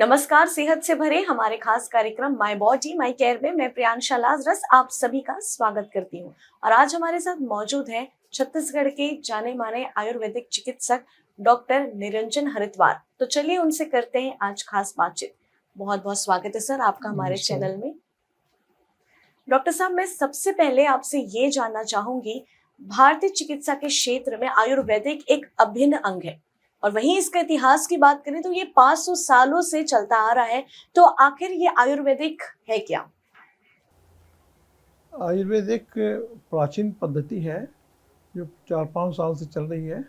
नमस्कार। सेहत से भरे हमारे खास कार्यक्रम माय बॉडी माय केयर में मैं प्रियांशा लाजरस आप सभी का स्वागत करती हूँ। और आज हमारे साथ मौजूद है छत्तीसगढ़ के जाने माने आयुर्वेदिक चिकित्सक डॉक्टर निरंजन हरिद्वार। तो चलिए उनसे करते हैं आज खास बातचीत। बहुत बहुत स्वागत है सर आपका हमारे चैनल में। डॉक्टर साहब, मैं सबसे पहले आपसे ये जानना चाहूंगी, भारतीय चिकित्सा के क्षेत्र में आयुर्वेदिक एक अभिन्न अंग है और वहीं इसका इतिहास की बात करें तो ये 500 सालों से चलता आ रहा है। तो आखिर ये आयुर्वेदिक है क्या? आयुर्वेद एक प्राचीन पद्धति है जो 4-5 साल से चल रही है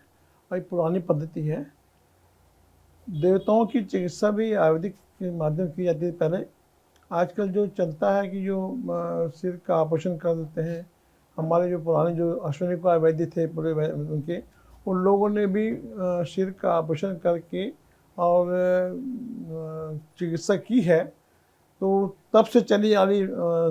और एक पुरानी पद्धति है। देवताओं की चिकित्सा भी आयुर्वेदिक के माध्यम की जाती है पहले। आजकल जो चलता है कि जो सिर का ऑपरेशन कर देते हैं, हमारे जो पुराने जो अश्विनी कुमार वैद्य थे पूरे उनके, उन लोगों ने भी सिर का ऑपरेशन करके और चिकित्सा की है। तो तब से चली आ रही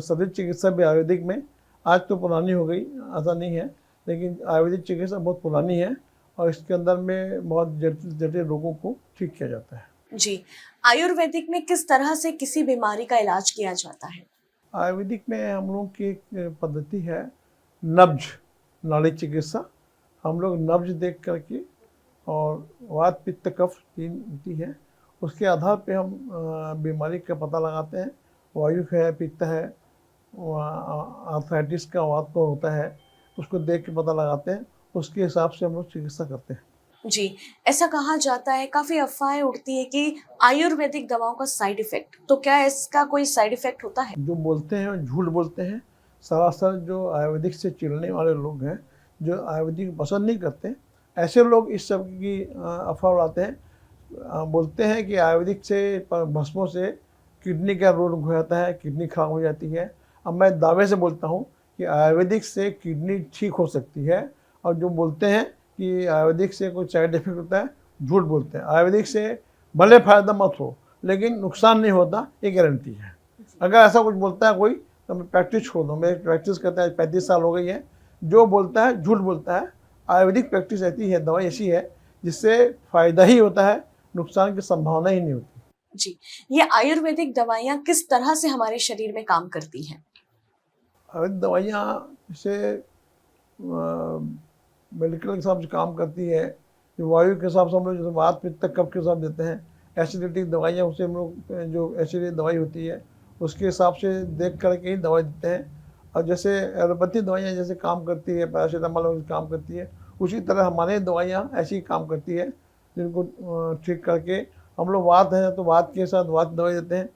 शरीर चिकित्सा भी आयुर्वेदिक में, आज तो पुरानी हो गई, ऐसा नहीं है, लेकिन आयुर्वेदिक चिकित्सा बहुत पुरानी है और इसके अंदर में बहुत जटिल जटिल रोगों को ठीक किया जाता है। जी, आयुर्वेदिक में किस तरह से किसी बीमारी का इलाज किया जाता है? आयुर्वेदिक में हम लोग की एक पद्धति है नब्ज नाड़ी चिकित्सा। हम लोग नब्ज देख करके और वात पित्त कफ 3 होती है, उसके आधार पे हम बीमारी का पता लगाते हैं। वायु है, पित्त है, आर्थराइटिस का वात को होता है, उसको देख के पता लगाते हैं, उसके हिसाब से हम लोग चिकित्सा करते हैं। जी, ऐसा कहा जाता है, काफी अफवाहें उड़ती है कि आयुर्वेदिक दवाओं का साइड इफेक्ट, तो क्या इसका कोई साइड इफेक्ट होता है? जो बोलते हैं झूठ बोलते हैं। सरासर जो आयुर्वेदिक से चिढ़ने वाले लोग हैं, जो आयुर्वेदिक पसंद नहीं करते, ऐसे लोग इस सब की अफवाह उड़ाते हैं। बोलते हैं कि आयुर्वेदिक से भस्मों से किडनी का रोग हो जाता है, किडनी खराब हो जाती है। अब मैं दावे से बोलता हूँ कि आयुर्वेदिक से किडनी ठीक हो सकती है, और जो बोलते हैं कि आयुर्वेदिक से कोई साइड इफेक्ट होता है, झूठ बोलते हैं। आयुर्वेदिक से भले फ़ायदा मत हो, लेकिन नुकसान नहीं होता, ये गारंटी है। अगर ऐसा कुछ बोलता है कोई तो मैं प्रैक्टिस छोड़ दूँ। मैं प्रैक्टिस करता है 35 साल हो गई है। जो बोलता है झूठ बोलता है। आयुर्वेदिक प्रैक्टिस ऐसी है, दवाई ऐसी है जिससे फ़ायदा ही होता है, नुकसान की संभावना ही नहीं होती। जी, ये आयुर्वेदिक दवाइयाँ किस तरह से हमारे शरीर में काम करती हैं? आयुर्वेदिक दवाइयाँ जैसे मेडिकल के हिसाब से काम करती है। जो वायु के हिसाब से हम लोग जैसे वात पित्त कफ के हिसाब देते हैं, एसिडिटी दवाइयाँ उसे हम लोग जो एसिडिटी दवाई होती है उसके हिसाब से देख करके ही दवाई देते हैं। और जैसे एलोपैथी दवाइयाँ जैसे काम करती है, पैरासीटामोल काम करती है, उसी तरह हमारे दवाइयाँ ऐसी काम करती है, जिनको ठीक करके हम लोग वात है तो वात के साथ वात दवाई देते हैं,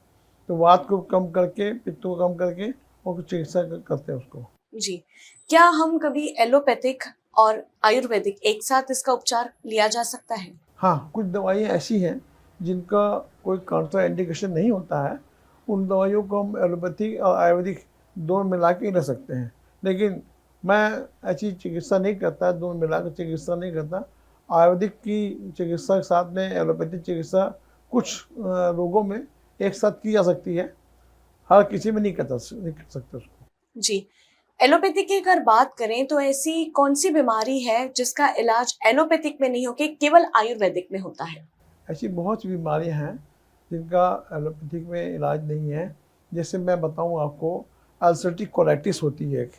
तो वात को कम करके पित्त को कम करके और चिकित्सा करते हैं उसको। जी, क्या हम कभी एलोपैथिक और आयुर्वेदिक एक साथ इसका उपचार लिया जा सकता है? हाँ, कुछ दवाइयाँ ऐसी हैं जिनका कोई काउंटर इंडिकेशन नहीं होता है, उन दवाइयों को हम एलोपैथी और आयुर्वेदिक दोनों मिला के ले सकते हैं। लेकिन मैं ऐसी चिकित्सा नहीं करता, दोनों मिला कर चिकित्सा नहीं करता। आयुर्वेदिक की चिकित्सा के साथ में एलोपैथी चिकित्सा कुछ रोगों में एक साथ की जा सकती है, हर किसी में नहीं कर सकते उसको। जी, एलोपैथी की अगर बात करें तो ऐसी कौन सी बीमारी है जिसका इलाज एलोपैथिक में नहीं होके केवल आयुर्वेदिक में होता है? ऐसी बहुत सी बीमारियां हैं जिनका एलोपैथिक में इलाज नहीं है। जैसे मैं बताऊं आपको, अल्सरेटिव कोलाइटिस होती है एक,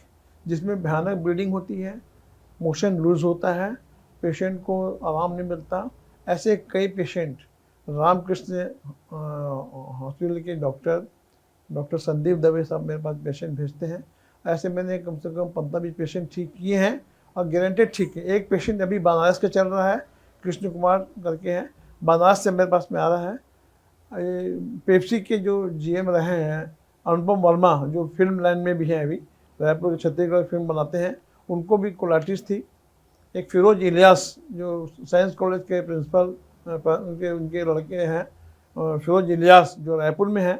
जिसमें भयानक ब्लीडिंग होती है, मोशन लूज होता है, पेशेंट को आराम नहीं मिलता। ऐसे कई पेशेंट रामकृष्ण हॉस्पिटल के डॉक्टर संदीप दवे साहब मेरे पास पेशेंट भेजते हैं। ऐसे मैंने कम से कम 15-20 पेशेंट ठीक किए हैं और गारंटेड ठीक है। एक पेशेंट अभी बनारस का चल रहा है, कृष्ण कुमार करके हैं, बनारस से मेरे पास में आ रहा है। पेप्सी के जो जीएम रहे हैं अनुपम वर्मा, जो फिल्म लाइन में भी हैं, अभी रायपुर छत्तीसगढ़ फिल्म बनाते हैं, उनको भी कोलाइटिस थी। एक फिरोज इलियास जो साइंस कॉलेज के प्रिंसिपल उनके लड़के हैं, फिरोज इलियास जो रायपुर में हैं,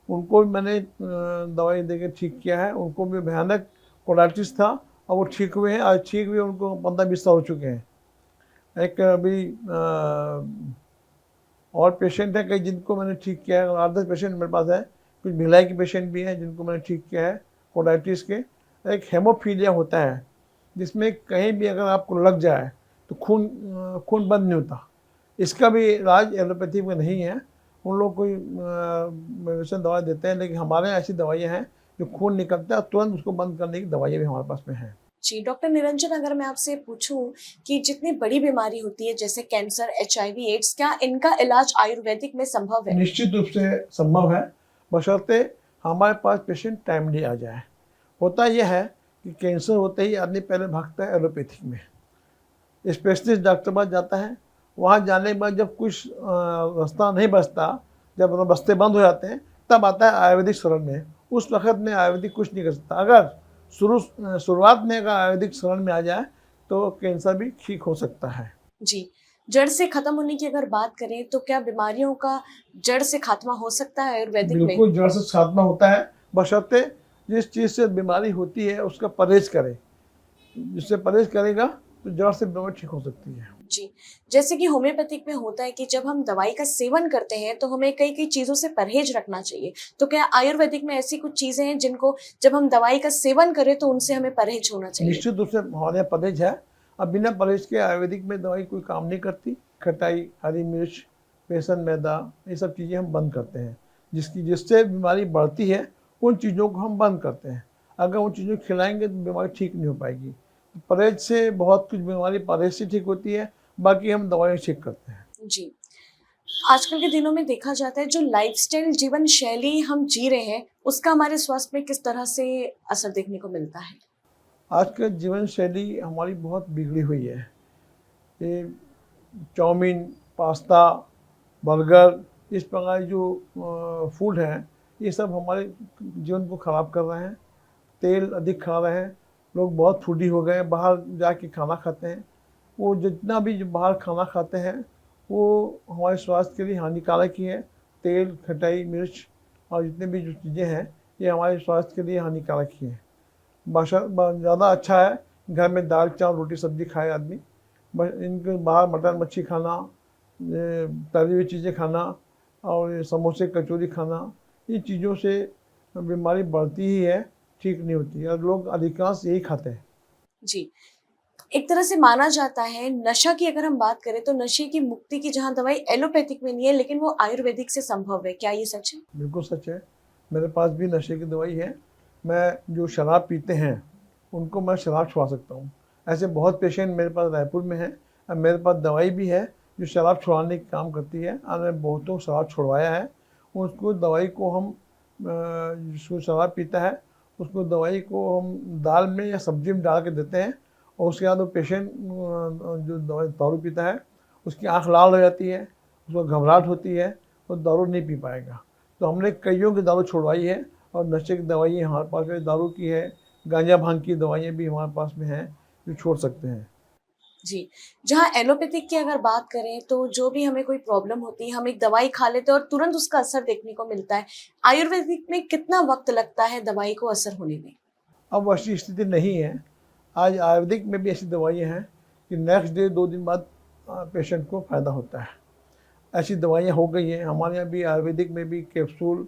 उनको भी मैंने दवाई देके ठीक किया है। उनको भी भयानक कोलाइटिस था और वो ठीक हुए हैं। आज ठीक हुए उनको 15-20 साल हो चुके हैं। एक अभी और पेशेंट है कई जिनको मैंने ठीक किया है, 8-10 पेशेंट मेरे पास है। कुछ भिलाई के पेशेंट भी हैं जिनको मैंने ठीक किया है कोलाइटिस के। एक हेमोफीलिया होता है जिसमें कहीं भी अगर आपको लग जाए तो खून बंद नहीं होता। इसका भी इलाज एलोपैथी में नहीं है, उन लोग कोई मेडिसिन दवा देते हैं, लेकिन हमारे यहाँ ऐसी दवाइयाँ हैं जो खून निकलता है तुरंत उसको बंद करने की दवाइयाँ भी हमारे पास में हैं। जी, डॉक्टर निरंजन, अगर मैं आपसे पूछूं कि जितनी बड़ी बीमारी होती है जैसे कैंसर, एचआईवी, एड्स, क्या इनका इलाज आयुर्वेदिक में संभव है? निश्चित रूप से संभव है, बशर्ते हमारे पास पेशेंट टाइमली आ जाए। होता यह है कि कैंसर होते ही आदमी पहले भागता है एलोपैथिक में, स्पेशलिस्ट डॉक्टर पास जाता है। वहाँ जाने के बाद जब कुछ रास्ता नहीं बचता, जब रास्ते बंद हो जाते हैं, तब आता है आयुर्वेदिक शरण में। उस वक्त में आयुर्वेदिक कुछ नहीं कर सकता। अगर शुरुआत में अगर आयुर्वेदिक शरण में आ जाए तो कैंसर भी ठीक हो सकता है। जी, जड़ से खत्म होने की अगर बात करें तो क्या बीमारियों का जड़ से खात्मा हो सकता है आयुर्वेदिक में? बिल्कुल जड़ से खात्मा होता है, बशर्ते जिस चीज़ से बीमारी होती है उसका परहेज करे। जिससे परहेज करेगा तो जड़ से बीमारी ठीक हो सकती है। जी, जैसे कि होम्योपैथिक में होता है कि जब हम दवाई का सेवन करते हैं तो हमें कई-कई चीज़ों से परहेज रखना चाहिए। तो क्या आयुर्वेदिक में ऐसी कुछ चीज़ें हैं जिनको जब हम दवाई का सेवन करें तो उनसे हमें परहेज होना चाहिए? निश्चित रूप से हमारे यहाँ परहेज है। अब बिना परहेज के आयुर्वेदिक में दवाई कोई काम नहीं करती। खटाई, हरी मिर्च, बेसन, मैदा, ये सब चीज़ें हम बंद करते हैं। जिससे बीमारी बढ़ती है उन चीज़ों को हम बंद करते हैं। अगर उन चीज़ों को खिलाएंगे तो बीमारी ठीक नहीं हो पाएगी। परहेज से बहुत कुछ बीमारी परहेज से ठीक होती है, बाकी हम दवाई ठीक करते हैं। जी। आजकल के दिनों में देखा जाता है जो लाइफस्टाइल जीवन शैली हम जी रहे हैं, उसका हमारे स्वास्थ्य में किस तरह से असर देखने को मिलता है? आज का जीवन शैली हमारी बहुत बिगड़ी हुई है। ये चाउमीन, पास्ता, बर्गर, इस प्रकार जो फूड हैं, ये सब हमारे जीवन को ख़राब कर रहे हैं। तेल अधिक खा रहे हैं, लोग बहुत फूडी हो गए हैं, बाहर जाके खाना खाते हैं। वो जितना भी जो बाहर खाना खाते हैं वो हमारे स्वास्थ्य के लिए हानिकारक ही है। तेल, खटाई, मिर्च और जितने भी जो चीज़ें हैं ये हमारे स्वास्थ्य के लिए हानिकारक ही हैं। ज़्यादा अच्छा है घर में दाल, चावल, रोटी, सब्जी खाए आदमी। इनके बाहर मटन, मच्छी खाना, तली हुई चीज़ें खाना और ये समोसे, कचौरी खाना, इन चीज़ों से बीमारी बढ़ती ही है, ठीक नहीं होती है और लोग अधिकांश यही खाते हैं। जी। एक तरह से माना जाता है नशा की अगर हम बात करें तो नशे की मुक्ति की जहाँ दवाई एलोपैथिक में नहीं है लेकिन वो आयुर्वेदिक से संभव है। क्या ये सच है? बिल्कुल सच है। मेरे पास भी नशे की दवाई है। मैं जो शराब पीते हैं उनको मैं शराब छुड़ा सकता हूँ। ऐसे बहुत पेशेंट मेरे पास रायपुर में हैं और मेरे पास दवाई भी है जो शराब छुड़ाने का काम करती है और मैं बहुतों को शराब छुड़वाया है। उसको दवाई को हम जिसको शराब पीता है उसको दवाई को हम दाल में या सब्जी में डाल के देते हैं और उसके बाद वो पेशेंट जो दवाई दारू पीता है उसकी आँख लाल हो जाती है, उसको घबराहट होती है, वो दारू नहीं पी पाएगा। तो हमने कईयों की दारू छुड़वाई है और नशे की दवाई हमारे पास है, दारू की है, गांजा भांग की दवाइयाँ भी हमारे पास में हैं जो छोड़ सकते हैं। जी, जहाँ एलोपैथिक की अगर बात करें तो जो भी हमें कोई प्रॉब्लम होती है हम एक दवाई खा लेते हैं और तुरंत उसका असर देखने को मिलता है। आयुर्वेदिक में कितना वक्त लगता है दवाई को असर होने में? अब वैसी स्थिति नहीं है। आज आयुर्वेदिक में भी ऐसी दवाइयाँ हैं कि नेक्स्ट डे 2 दिन बाद पेशेंट को फ़ायदा होता है। ऐसी दवाइयाँ हो गई हैं। हमारे यहाँ भी आयुर्वेदिक में भी कैप्सूल,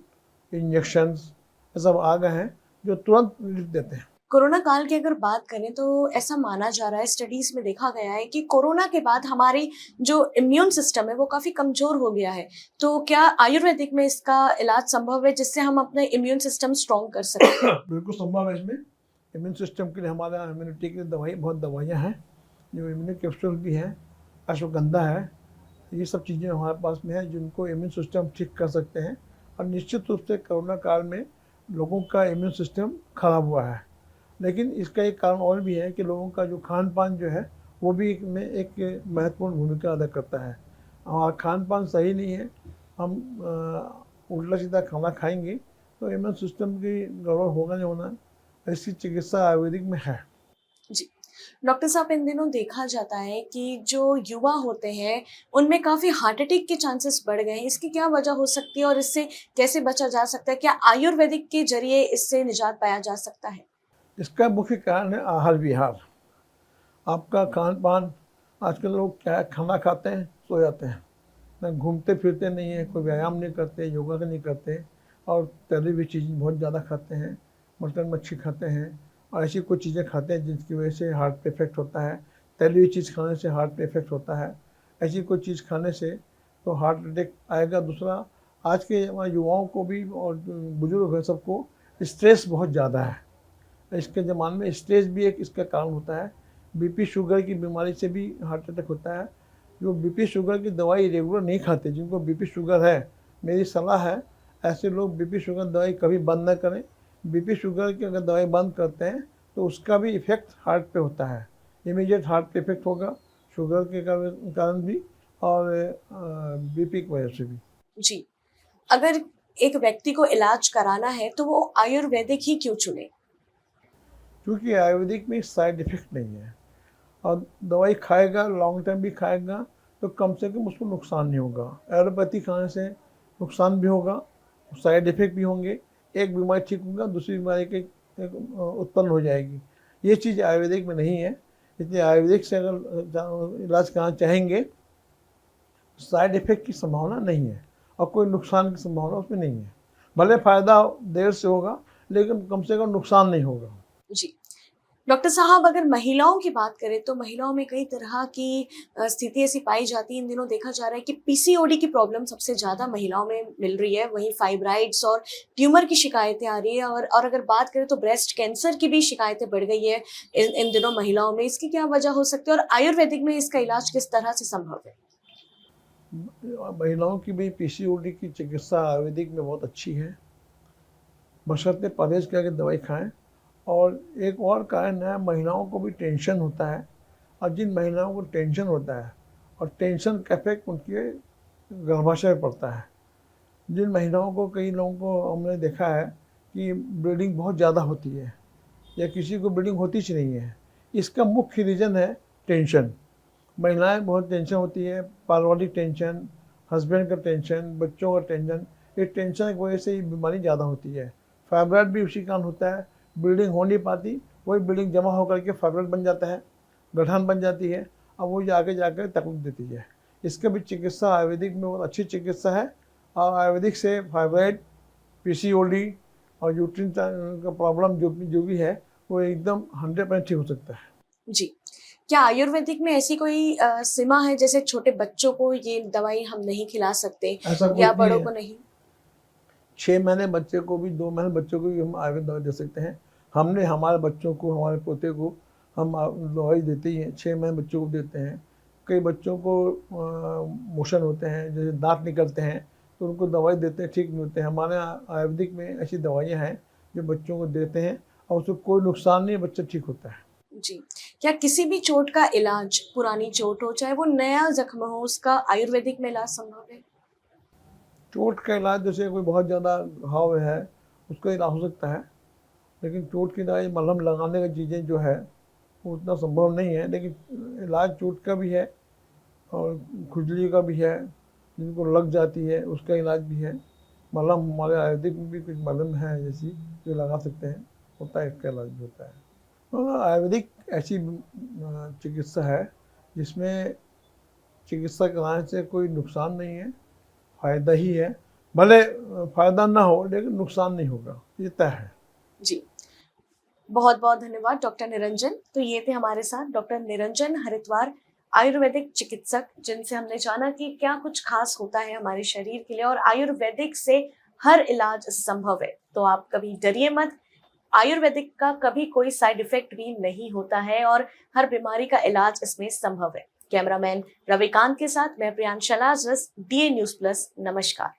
इंजेक्शंस ये सब आ गए हैं जो तुरंत रिलीफ देते हैं। कोरोना काल की अगर बात करें तो ऐसा माना जा रहा है, स्टडीज में देखा गया है कि कोरोना के बाद हमारी जो इम्यून सिस्टम है वो काफी कमजोर हो गया है। तो क्या आयुर्वेदिक में इसका इलाज संभव है जिससे हम अपने इम्यून सिस्टम स्ट्रॉन्ग कर सकें? बिल्कुल संभव है। इसमें इम्यून सिस्टम के लिए हमारे यहाँ इम्यूनिटी के लिए बहुत दवाइयाँ हैं जो इम्यून कैप्सूल भी हैं, अश्वगंधा है, ये सब चीज़ें हमारे पास में हैं जिनको इम्यून सिस्टम ठीक कर सकते हैं। और निश्चित रूप से कोरोना काल में लोगों का इम्यून सिस्टम खराब हुआ है, लेकिन इसका एक कारण और भी है कि लोगों का जो खान पान जो है वो भी एक महत्वपूर्ण भूमिका अदा करता है। हमारा खान पान सही नहीं है, हम उल्टा सीधा खाना खाएंगे तो इम्यून सिस्टम की गड़बड़ होगा नहीं होना। ऐसी चिकित्सा आयुर्वेदिक में है। जी, डॉक्टर साहब, इन दिनों देखा जाता है कि जो युवा होते हैं उनमें काफी हार्ट अटैक के चांसेस बढ़ गए हैं। इसकी क्या वजह हो सकती है और इससे कैसे बचा जा सकता है? क्या आयुर्वेदिक के जरिए इससे निजात पाया जा सकता है? इसका मुख्य कारण है आहार विहार। आपका खान पान, आजकल लोग क्या खाना खाते हैं सो जाते हैं, ना घूमते फिरते नहीं हैं, कोई व्यायाम नहीं करते, योगा नहीं करते और तली हुई चीज़ बहुत ज़्यादा खाते हैं, मटन मच्छी खाते हैं और ऐसी कुछ चीज़ें खाते हैं जिसकी वजह से हार्ट पे इफेक्ट होता है। तली हुई चीज़ खाने से हार्ट पे इफेक्ट होता है। ऐसी कोई चीज़ खाने से तो हार्ट अटैक आएगा। दूसरा, आज के हमारे युवाओं को भी और बुजुर्ग हैं सबको स्ट्रेस बहुत ज़्यादा है। इसके ज़माने में स्ट्रेस भी एक इसका कारण होता है। बीपी शुगर की बीमारी से भी हार्ट अटैक होता है। जो बीपी शुगर की दवाई रेगुलर नहीं खाते, जिनको बीपी शुगर है, मेरी सलाह है ऐसे लोग बीपी शुगर दवाई कभी बंद न करें। बीपी शुगर की अगर दवाई बंद करते हैं तो उसका भी इफ़ेक्ट हार्ट पे होता है, इमीडिएट हार्ट पे इफेक्ट होगा, शुगर के कारण भी और बीपी की वजह से भी। जी, अगर एक व्यक्ति को इलाज कराना है तो वो आयुर्वेदिक ही क्यों चुने? क्योंकि आयुर्वेदिक में साइड इफ़ेक्ट नहीं है और दवाई खाएगा लॉन्ग टाइम भी खाएगा तो कम से कम उसको नुकसान नहीं होगा। एलोपैथी खाने से नुकसान भी होगा, साइड इफ़ेक्ट भी होंगे, एक बीमारी ठीक होगा दूसरी बीमारी के उत्पन्न हो जाएगी। ये चीज़ आयुर्वेदिक में नहीं है, इसलिए आयुर्वेदिक से अगर इलाज कराना चाहेंगे साइड इफ़ेक्ट की संभावना नहीं है और कोई नुकसान की संभावना उसमें नहीं है। भले फ़ायदा देर से होगा लेकिन कम से कम नुकसान नहीं होगा। जी, डॉक्टर साहब, अगर महिलाओं की बात करें तो महिलाओं में कई तरह की स्थिति ऐसी पाई जाती है। इन दिनों देखा जा रहा है कि पीसीओडी की प्रॉब्लम सबसे ज़्यादा महिलाओं में मिल रही है, वहीं फाइब्राइड्स और ट्यूमर की शिकायतें आ रही है और अगर बात करें तो ब्रेस्ट कैंसर की भी शिकायतें बढ़ गई है इन दिनों महिलाओं में। इसकी क्या वजह हो सकती है और आयुर्वेदिक में इसका इलाज किस तरह से संभव है? महिलाओं की भी पीसीओडी की चिकित्सा आयुर्वेदिक में बहुत अच्छी है, बशर्ते परहेज करके दवाई खाएं। और एक और कारण है, महिलाओं को भी टेंशन होता है और जिन महिलाओं को टेंशन होता है और टेंशन का इफेक्ट उनके गर्भाशय पर पड़ता है। जिन महिलाओं को, कई लोगों को हमने देखा है कि ब्लीडिंग बहुत ज़्यादा होती है या किसी को ब्लीडिंग होती ही नहीं है, इसका मुख्य रीज़न है टेंशन। महिलाएं बहुत टेंशन होती है, पारिवारिक टेंशन, हस्बैंड का टेंशन, बच्चों का टेंशन, ये टेंशन की वजह से ही बीमारी ज़्यादा होती है। फाइब्राइड भी उसी कारण होता है, ब्लीडिंग हो नहीं पाती, वही ब्लीडिंग जमा होकर के फाइब्राइड बन जाता है, गठान बन जाती है, अब वो आगे जाकर तकलीफ देती है। इसका भी चिकित्सा आयुर्वेदिक में बहुत अच्छी चिकित्सा है और आयुर्वेदिक से फाइब्राइड, पीसीओडी और यूट्रिन का प्रॉब्लम जो भी है वो एकदम 100% ठीक हो सकता है। जी, क्या आयुर्वेदिक में ऐसी कोई सीमा है, जैसे छोटे बच्चों को ये दवाई हम नहीं खिला सकते ऐसा या कुछ नहीं बड़ों है। को नहीं? 6 महीने बच्चे को भी, 2 महीने बच्चों को भी हम आयुर्वेद दवाई दे सकते हैं। हमने हमारे बच्चों को, हमारे पोते को हम दवाई देते ही हैं, 6 महीने बच्चों को देते हैं। कई बच्चों को मोशन होते हैं, जैसे दांत निकलते हैं तो उनको दवाई देते हैं, ठीक नहीं होते हैं। हमारे आयुर्वेदिक में ऐसी दवाइयाँ हैं जो बच्चों को देते हैं और उसको कोई नुकसान नहीं, बच्चा ठीक होता है। जी, क्या किसी भी चोट का इलाज, पुरानी चोट हो चाहे वो नया जख्म हो, उसका आयुर्वेदिक में इलाज संभव है? चोट का इलाज, जैसे कोई बहुत ज़्यादा घाव है उसका इलाज हो सकता है, लेकिन चोट की दवाई मलहम लगाने की चीज़ें जो है वो उतना संभव नहीं है। लेकिन इलाज चोट का भी है और खुजली का भी है, जिनको लग जाती है उसका इलाज भी है। मलहम हमारे आयुर्वेदिक में भी कुछ मलहम है जैसी जो लगा सकते हैं, होता है, इसका इलाज भी होता है। तो आयुर्वेदिक ऐसी चिकित्सा है जिसमें चिकित्सा कराने से कोई नुकसान नहीं है, फ़ायदा ही है। भले फ़ायदा ना हो लेकिन नुकसान नहीं होगा, ये तय है। जी, बहुत बहुत धन्यवाद डॉक्टर निरंजन। तो ये थे हमारे साथ डॉक्टर निरंजन हरिद्वार, आयुर्वेदिक चिकित्सक, जिनसे हमने जाना कि क्या कुछ खास होता है हमारे शरीर के लिए और आयुर्वेदिक से हर इलाज संभव है। तो आप कभी डरिए मत, आयुर्वेदिक का कभी कोई साइड इफेक्ट भी नहीं होता है और हर बीमारी का इलाज इसमें संभव है। कैमरामैन रविकांत के साथ मैं प्रियांशला रस, DA न्यूज़ प्लस, नमस्कार।